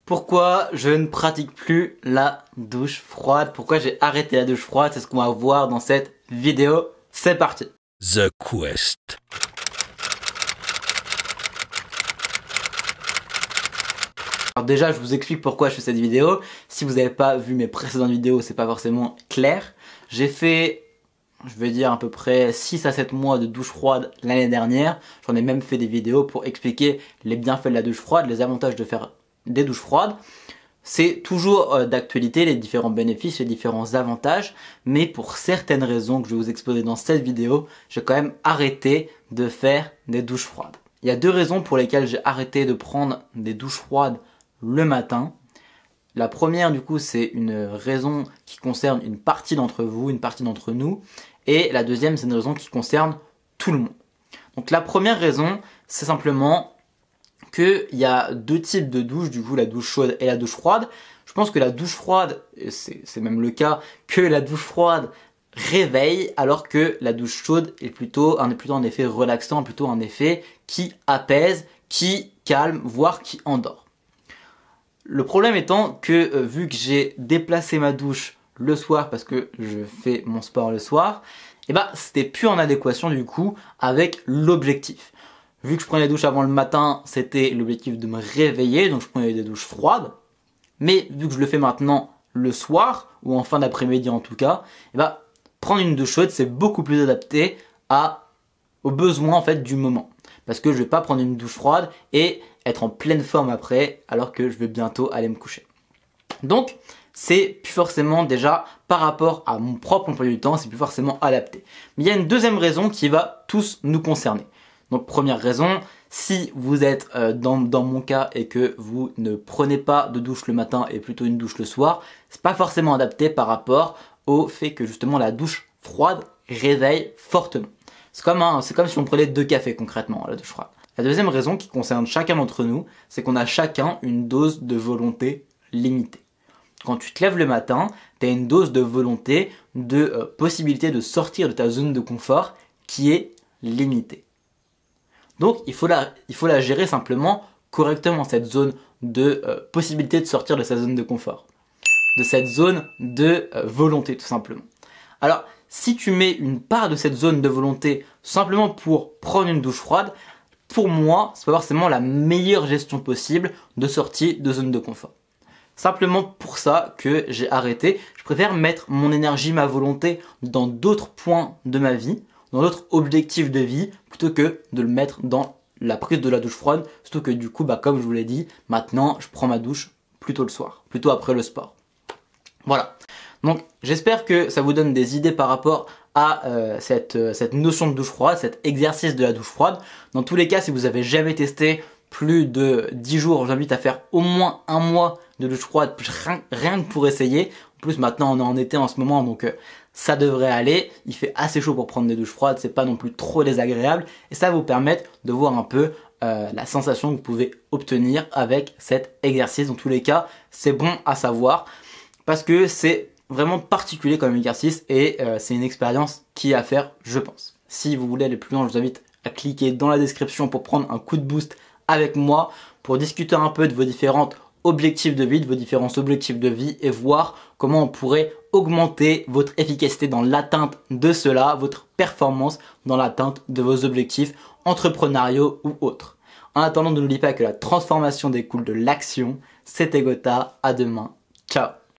Pourquoi je ne pratique plus la douche froide? Pourquoi j'ai arrêté la douche froide? C'est ce qu'on va voir dans cette vidéo. C'est parti. The Quest. Alors déjà, je vous explique pourquoi je fais cette vidéo. Si vous n'avez pas vu mes précédentes vidéos, c'est pas forcément clair. J'ai fait, je vais dire à peu près 6 à 7 mois de douche froide l'année dernière. J'en ai même fait des vidéos pour expliquer les bienfaits de la douche froide, les avantages de faire des douches froides. C'est toujours d'actualité, les différents bénéfices, les différents avantages, mais pour certaines raisons que je vais vous exposer dans cette vidéo, j'ai quand même arrêté de faire des douches froides. Il y a deux raisons pour lesquelles j'ai arrêté de prendre des douches froides le matin. La première, du coup, c'est une raison qui concerne une partie d'entre vous, une partie d'entre nous, et la deuxième, c'est une raison qui concerne tout le monde. Donc la première raison, c'est simplement qu'il y a deux types de douches, du coup la douche chaude et la douche froide. Je pense que la douche froide, et c'est même le cas, que la douche froide réveille alors que la douche chaude est plutôt un effet relaxant, plutôt un effet qui apaise, qui calme, voire qui endort. Le problème étant que vu que j'ai déplacé ma douche le soir parce que je fais mon sport le soir, et bah c'était plus en adéquation du coup avec l'objectif. Vu que je prenais la douche avant le matin, c'était l'objectif de me réveiller, donc je prenais des douches froides. Mais vu que je le fais maintenant le soir, ou en fin d'après-midi en tout cas, et bah, prendre une douche chaude, c'est beaucoup plus adapté aux besoins en fait du moment. Parce que je vais pas prendre une douche froide et être en pleine forme après, alors que je vais bientôt aller me coucher. Donc, c'est plus forcément déjà par rapport à mon propre emploi du temps, c'est plus forcément adapté. Mais il y a une deuxième raison qui va tous nous concerner. Donc première raison, si vous êtes dans mon cas et que vous ne prenez pas de douche le matin et plutôt une douche le soir, c'est pas forcément adapté par rapport au fait que justement la douche froide réveille fortement. C'est comme si on prenait 2 cafés concrètement, la douche froide. La deuxième raison qui concerne chacun d'entre nous, c'est qu'on a chacun une dose de volonté limitée. Quand tu te lèves le matin, tu as une dose de volonté, de possibilité de sortir de ta zone de confort qui est limitée. Donc il faut la gérer simplement correctement, cette zone de possibilité de sortir de sa zone de confort. De cette zone de volonté tout simplement. Alors si tu mets une part de cette zone de volonté simplement pour prendre une douche froide, pour moi c'est pas forcément la meilleure gestion possible de sortie de zone de confort. Simplement pour ça que j'ai arrêté, je préfère mettre mon énergie, ma volonté dans d'autres points de ma vie, dans d'autres objectifs de vie, plutôt que de le mettre dans la prise de la douche froide, surtout que du coup, comme je vous l'ai dit, maintenant je prends ma douche plutôt le soir, plutôt après le sport. Voilà, donc j'espère que ça vous donne des idées par rapport à cette notion de douche froide, cet exercice de la douche froide. Dans tous les cas, si vous avez jamais testé plus de 10 jours, j'invite à faire au moins 1 mois de douche froide, rien que pour essayer. En plus maintenant on est en été en ce moment, donc ça devrait aller. Il fait assez chaud pour prendre des douches froides, c'est pas non plus trop désagréable et ça va vous permettre de voir un peu la sensation que vous pouvez obtenir avec cet exercice. Dans tous les cas, c'est bon à savoir parce que c'est vraiment particulier comme exercice et c'est une expérience qui est à faire, je pense. Si vous voulez aller plus loin, je vous invite à cliquer dans la description pour prendre un coup de boost avec moi, pour discuter un peu de vos différents objectifs de vie, de vos différents objectifs de vie et voir comment on pourrait augmenter votre efficacité dans l'atteinte de cela, votre performance dans l'atteinte de vos objectifs entrepreneuriaux ou autres. En attendant, n'oubliez pas que la transformation découle de l'action. C'était Gotha, à demain, ciao.